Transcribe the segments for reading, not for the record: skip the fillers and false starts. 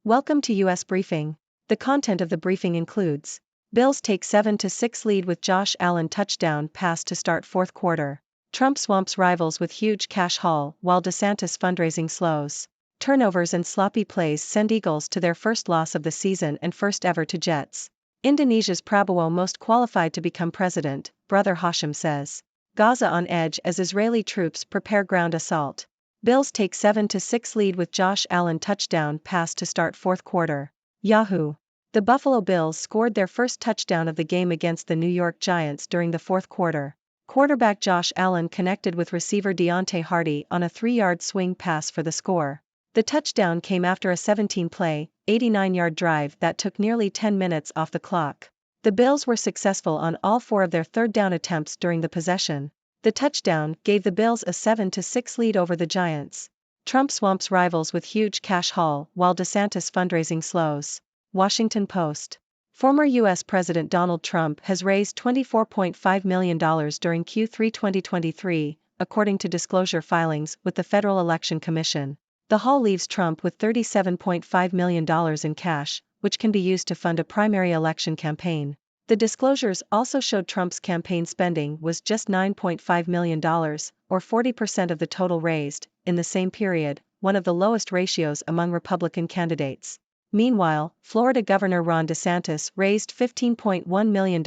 Welcome to US Briefing. The content of the briefing includes: Bills take 7-6 lead with Josh Allen touchdown pass to start fourth quarter. Trump swamps rivals with huge cash haul while DeSantis fundraising slows. Turnovers and sloppy plays send Eagles to their first loss of the season and first ever to Jets. Indonesia's Prabowo most qualified to become president, Brother Hashim says. Gaza on edge as Israeli troops prepare ground assault. Bills take 7-6 lead with Josh Allen touchdown pass to start fourth quarter. Yahoo! The Buffalo Bills scored their first touchdown of the game against the New York Giants during the fourth quarter. Quarterback Josh Allen connected with receiver Deontay Hardy on a 3-yard swing pass for the score. The touchdown came after a 17-play, 89-yard drive that took nearly 10 minutes off the clock. The Bills were successful on all 4 of their third down attempts during the possession. The touchdown gave the Bills a 7-6 lead over the Giants. Trump swamps rivals with huge cash haul while DeSantis fundraising slows. Washington Post. Former U.S. President Donald Trump has raised $24.5 million during Q3 2023, according to disclosure filings with the Federal Election Commission. The haul leaves Trump with $37.5 million in cash, which can be used to fund a primary election campaign. The disclosures also showed Trump's campaign spending was just $9.5 million, or 40% of the total raised, in the same period, one of the lowest ratios among Republican candidates. Meanwhile, Florida Governor Ron DeSantis raised $15.1 million in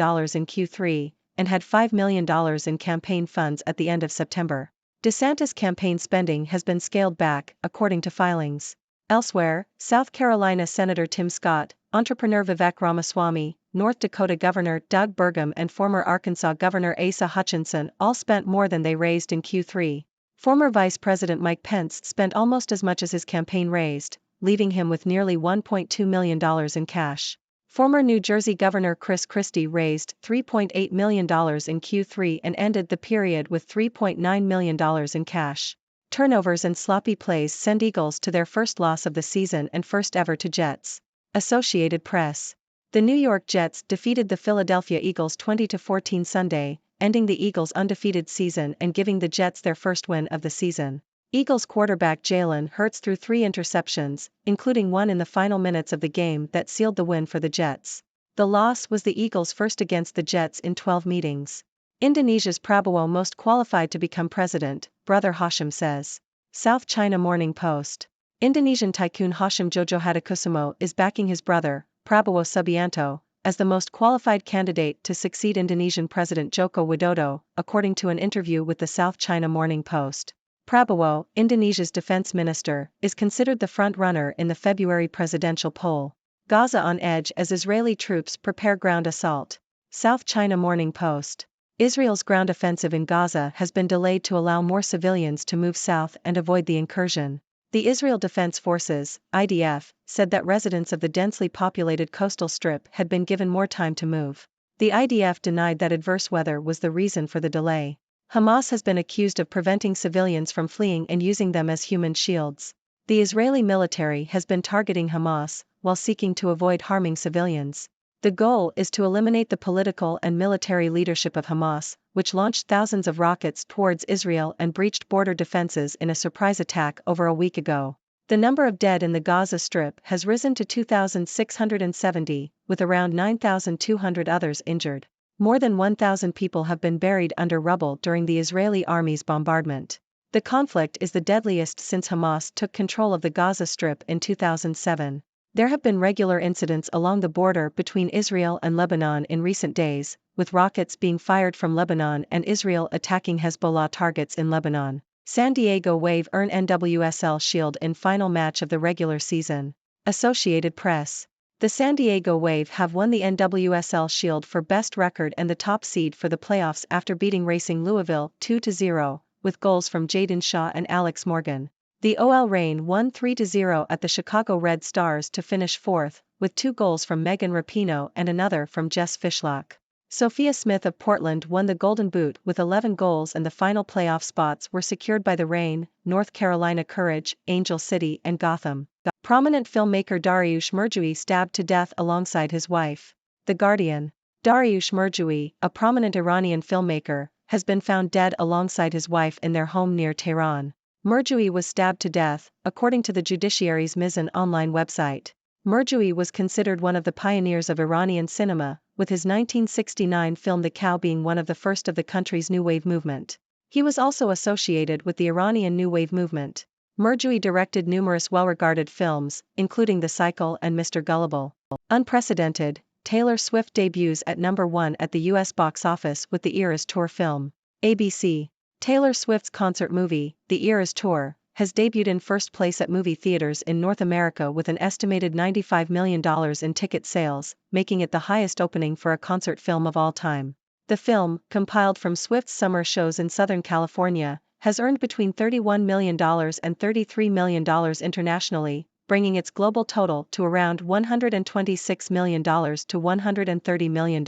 Q3, and had $5 million in campaign funds at the end of September. DeSantis' campaign spending has been scaled back, according to filings. Elsewhere, South Carolina Senator Tim Scott, entrepreneur Vivek Ramaswamy, North Dakota Governor Doug Burgum and former Arkansas Governor Asa Hutchinson all spent more than they raised in Q3. Former Vice President Mike Pence spent almost as much as his campaign raised, leaving him with nearly $1.2 million in cash. Former New Jersey Governor Chris Christie raised $3.8 million in Q3 and ended the period with $3.9 million in cash. Turnovers and sloppy plays send Eagles to their first loss of the season and first ever to Jets. Associated Press. The New York Jets defeated the Philadelphia Eagles 20-14 Sunday, ending the Eagles' undefeated season and giving the Jets their first win of the season. Eagles quarterback Jalen Hurts threw 3 interceptions, including one in the final minutes of the game that sealed the win for the Jets. The loss was the Eagles' first against the Jets in 12 meetings. Indonesia's Prabowo most qualified to become president, Brother Hashim says. South China Morning Post. Indonesian tycoon Hashim Jojo Hadikusumo is backing his brother, Prabowo Subianto, as the most qualified candidate to succeed Indonesian President Joko Widodo, according to an interview with the South China Morning Post. Prabowo, Indonesia's defense minister, is considered the front-runner in the February presidential poll. Gaza on edge as Israeli troops prepare ground assault. South China Morning Post. Israel's ground offensive in Gaza has been delayed to allow more civilians to move south and avoid the incursion. The Israel Defense Forces, IDF, said that residents of the densely populated coastal strip had been given more time to move. The IDF denied that adverse weather was the reason for the delay. Hamas has been accused of preventing civilians from fleeing and using them as human shields. The Israeli military has been targeting Hamas, while seeking to avoid harming civilians. The goal is to eliminate the political and military leadership of Hamas, which launched thousands of rockets towards Israel and breached border defenses in a surprise attack over a week ago. The number of dead in the Gaza Strip has risen to 2,670, with around 9,200 others injured. More than 1,000 people have been buried under rubble during the Israeli army's bombardment. The conflict is the deadliest since Hamas took control of the Gaza Strip in 2007. There have been regular incidents along the border between Israel and Lebanon in recent days, with rockets being fired from Lebanon and Israel attacking Hezbollah targets in Lebanon. San Diego Wave earn NWSL Shield in final match of the regular season. Associated Press. The San Diego Wave have won the NWSL Shield for best record and the top seed for the playoffs after beating Racing Louisville 2-0, with goals from Jaden Shaw and Alex Morgan. The OL Reign won 3-0 at the Chicago Red Stars to finish fourth, with 2 goals from Megan Rapinoe and another from Jess Fishlock. Sophia Smith of Portland won the Golden Boot with 11 goals, and the final playoff spots were secured by the Reign, North Carolina Courage, Angel City and Gotham. Prominent filmmaker Dariush Merjoui stabbed to death alongside his wife. The Guardian. Dariush Merjoui, a prominent Iranian filmmaker, has been found dead alongside his wife in their home near Tehran. Merjoui was stabbed to death, according to the judiciary's Mizan online website. Murjui was considered one of the pioneers of Iranian cinema, with his 1969 film The Cow being one of the first of the country's New Wave movement. He was also associated with the Iranian New Wave movement. Murjui directed numerous well-regarded films, including The Cycle and Mr. Gullible. Unprecedented, Taylor Swift debuts at #1 at the US box office with the Eras Tour film. ABC. Taylor Swift's concert movie, The Eras Tour, has debuted in first place at movie theaters in North America with an estimated $95 million in ticket sales, making it the highest opening for a concert film of all time. The film, compiled from Swift's summer shows in Southern California, has earned between $31 million and $33 million internationally, bringing its global total to around $126 million to $130 million.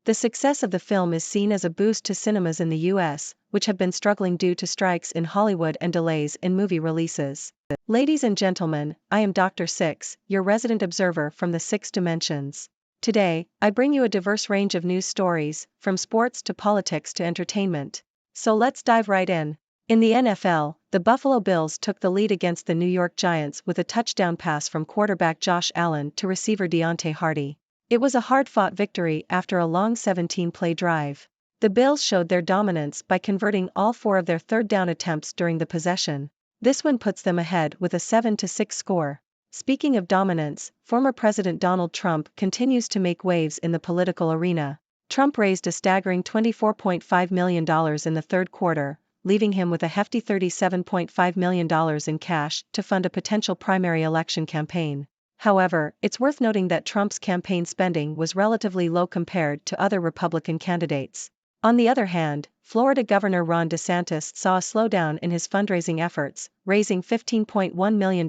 The success of the film is seen as a boost to cinemas in the US, which have been struggling due to strikes in Hollywood and delays in movie releases. Ladies and gentlemen, I am Dr. Six, your resident observer from the Six Dimensions. Today, I bring you a diverse range of news stories, from sports to politics to entertainment. So let's dive right in. In the NFL, the Buffalo Bills took the lead against the New York Giants with a touchdown pass from quarterback Josh Allen to receiver Deontay Hardy. It was a hard-fought victory after a long 17-play drive. The Bills showed their dominance by converting all 4 of their third-down attempts during the possession. This win puts them ahead with a 7-6 score. Speaking of dominance, former President Donald Trump continues to make waves in the political arena. Trump raised a staggering $24.5 million in the third quarter, leaving him with a hefty $37.5 million in cash to fund a potential primary election campaign. However, it's worth noting that Trump's campaign spending was relatively low compared to other Republican candidates. On the other hand, Florida Governor Ron DeSantis saw a slowdown in his fundraising efforts, raising $15.1 million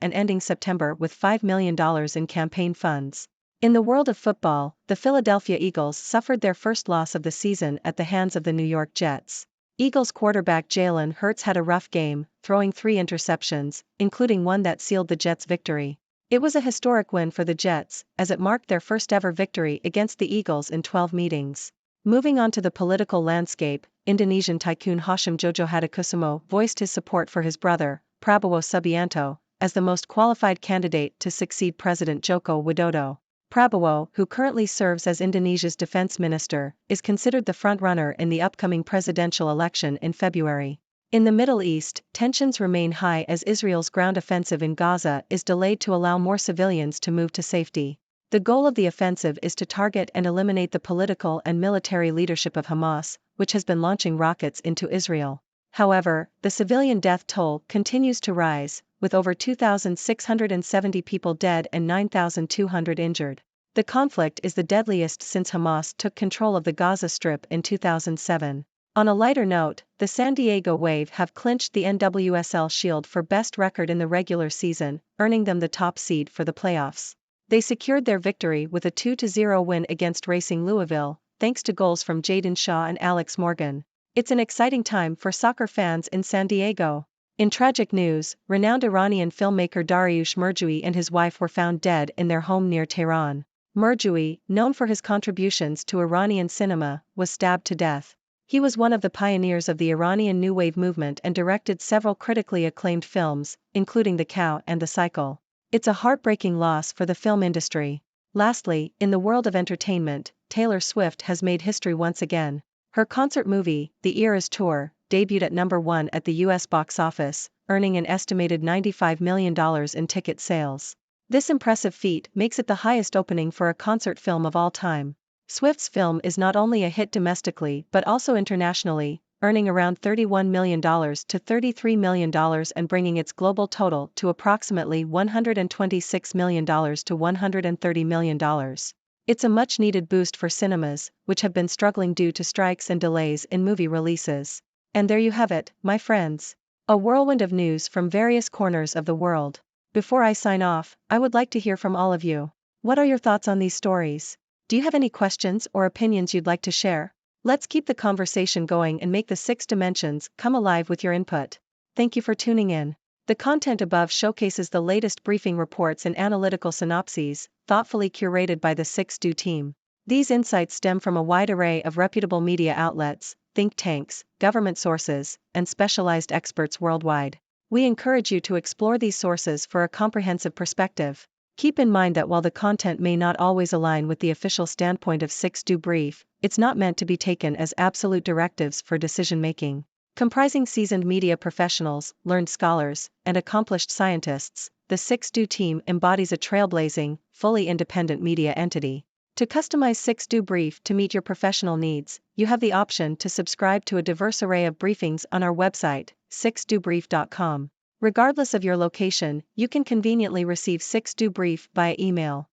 and ending September with $5 million in campaign funds. In the world of football, the Philadelphia Eagles suffered their first loss of the season at the hands of the New York Jets. Eagles quarterback Jalen Hurts had a rough game, throwing 3 interceptions, including one that sealed the Jets' victory. It was a historic win for the Jets, as it marked their first-ever victory against the Eagles in 12 meetings. Moving on to the political landscape, Indonesian tycoon Hashim Jojo Hadikusumo voiced his support for his brother, Prabowo Subianto, as the most qualified candidate to succeed President Joko Widodo. Prabowo, who currently serves as Indonesia's defense minister, is considered the front-runner in the upcoming presidential election in February. In the Middle East, tensions remain high as Israel's ground offensive in Gaza is delayed to allow more civilians to move to safety. The goal of the offensive is to target and eliminate the political and military leadership of Hamas, which has been launching rockets into Israel. However, the civilian death toll continues to rise, with over 2,670 people dead and 9,200 injured. The conflict is the deadliest since Hamas took control of the Gaza Strip in 2007. On a lighter note, the San Diego Wave have clinched the NWSL Shield for best record in the regular season, earning them the top seed for the playoffs. They secured their victory with a 2-0 win against Racing Louisville, thanks to goals from Jaden Shaw and Alex Morgan. It's an exciting time for soccer fans in San Diego. In tragic news, renowned Iranian filmmaker Dariush Murjui and his wife were found dead in their home near Tehran. Murjui, known for his contributions to Iranian cinema, was stabbed to death. He was one of the pioneers of the Iranian New Wave movement and directed several critically acclaimed films, including The Cow and The Cycle. It's a heartbreaking loss for the film industry. Lastly, in the world of entertainment, Taylor Swift has made history once again. Her concert movie, The Eras Tour, debuted at #1 at the US box office, earning an estimated $95 million in ticket sales. This impressive feat makes it the highest opening for a concert film of all time. Swift's film is not only a hit domestically but also internationally, earning around $31 million to $33 million and bringing its global total to approximately $126 million to $130 million. It's a much-needed boost for cinemas, which have been struggling due to strikes and delays in movie releases. And there you have it, my friends. A whirlwind of news from various corners of the world. Before I sign off, I would like to hear from all of you. What are your thoughts on these stories? Do you have any questions or opinions you'd like to share? Let's keep the conversation going and make the 6 dimensions come alive with your input. Thank you for tuning in. The content above showcases the latest briefing reports and analytical synopses, thoughtfully curated by the 6Do team. These insights stem from a wide array of reputable media outlets, think tanks, government sources, and specialized experts worldwide. We encourage you to explore these sources for a comprehensive perspective. Keep in mind that while the content may not always align with the official standpoint of 6Do Brief, it's not meant to be taken as absolute directives for decision-making. Comprising seasoned media professionals, learned scholars, and accomplished scientists, the 6Do team embodies a trailblazing, fully independent media entity. To customize 6Do Brief to meet your professional needs, you have the option to subscribe to a diverse array of briefings on our website, 6dobrief.com. Regardless of your location, you can conveniently receive 6Do Brief via email.